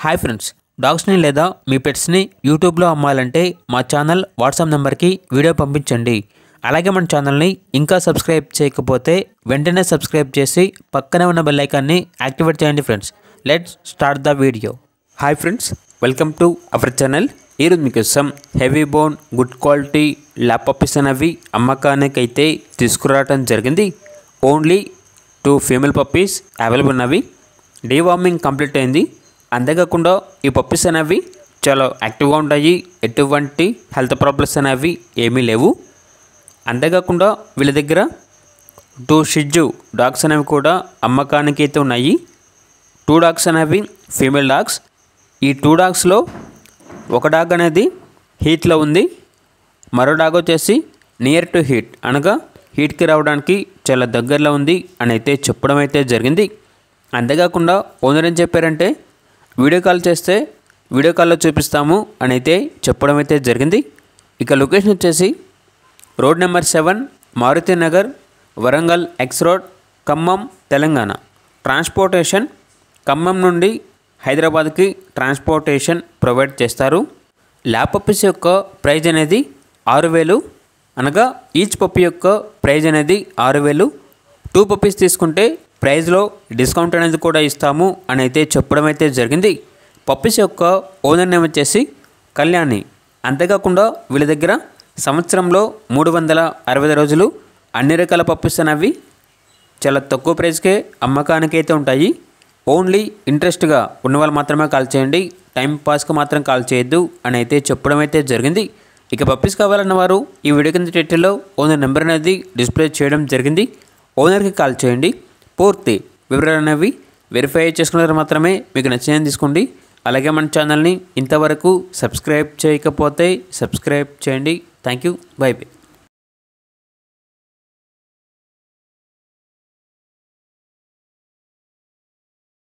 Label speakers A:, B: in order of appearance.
A: Hi friends, డాగ్స్ని లేదా మీ పెట్స్ని యూట్యూబ్లో అమ్మాలంటే మా ఛానల్ వాట్సాప్ నెంబర్కి వీడియో పంపించండి. అలాగే మన ఛానల్ని ఇంకా సబ్స్క్రైబ్ చేయకపోతే వెంటనే సబ్స్క్రైబ్ చేసి పక్కనే ఉన్న బెల్ ఐకాన్ని యాక్టివేట్ చేయండి friends. Let's start the video. Hi friends, welcome to our channel. ఈరోజు మీకోసం heavy bone good quality lab puppies అనేవి అమ్మకానికైతే తీసుకురావడం జరిగింది. ఓన్లీ 2 ఫీమేల్ పప్పీస్ అవైలబుల్ ఉన్నవి. డీవార్మింగ్ కంప్లీట్ అయింది. అంతేకాకుండా ఈ పప్పీస్ అనేవి చాలా యాక్టివ్గా ఉంటాయి. ఎటువంటి హెల్త్ ప్రాబ్లమ్స్ అనేవి ఏమీ లేవు. అంతేకాకుండా వీళ్ళ దగ్గర 2 షిజ్జు డాగ్స్ అనేవి కూడా అమ్మకానికి అయితే ఉన్నాయి. 2 డాగ్స్ అనేవి ఫీమేల్ డాగ్స్. ఈ 2 డాగ్స్లో ఒక డాగ్ అనేది హీట్లో ఉంది, మరో డాగ్ వచ్చేసి నియర్ టు హీట్ అనగా హీట్కి రావడానికి చాలా దగ్గరలో ఉంది అని అయితే చెప్పడం అయితే జరిగింది. అంతేకాకుండా ఓనర్ ఏం చెప్పారంటే వీడియో కాల్ చేస్తే వీడియో కాల్లో చూపిస్తాము అని అయితే చెప్పడం అయితే జరిగింది. ఇక లొకేషన్ వచ్చేసి road number 7 Maruti Nagar, Warangal X road, Khammam, Telangana. Transportation Khammam నుండి హైదరాబాద్కి ట్రాన్స్పోర్టేషన్ ప్రొవైడ్ చేస్తారు. ల్యాబ్ పప్పీస్ యొక్క ప్రైజ్ అనేది 6,000 అనగా ఈచ్ పప్పీ యొక్క ప్రైజ్ అనేది 6,000. 2 పప్పీస్ తీసుకుంటే ప్రైజ్లో డిస్కౌంట్ అనేది కూడా ఇస్తాము అని అయితే చెప్పడం అయితే జరిగింది. పప్పీస్ యొక్క ఓనర్ నేమ్ వచ్చేసి కళ్యాణి. అంతేకాకుండా వీళ్ళ దగ్గర సంవత్సరంలో 365 రోజులు అన్ని రకాల పప్పీస్ అనేవి చాలా తక్కువ ప్రైస్కే అమ్మకానికి అయితే ఉంటాయి. ఓన్లీ ఇంట్రెస్ట్గా ఉన్న వాళ్ళు మాత్రమే కాల్ చేయండి, టైం పాస్కి మాత్రం కాల్ చేయొద్దు అని అయితే చెప్పడం అయితే జరిగింది. ఇక పప్పీస్ కావాలన్న వారు ఈ వీడియో కింద టైటిల్లో ఓనర్ నెంబర్ అనేది డిస్ప్లే చేయడం జరిగింది. ఓనర్కి కాల్ చేయండి. పూర్తి వివరాలు అనేవి వెరిఫై చేసుకున్న మాత్రమే మీకు నచ్చినది తీసుకోండి. అలాగే మన ఛానల్ని ఇంతవరకు సబ్స్క్రైబ్ చేయకపోతే సబ్స్క్రైబ్ చేయండి. Thank you. By by.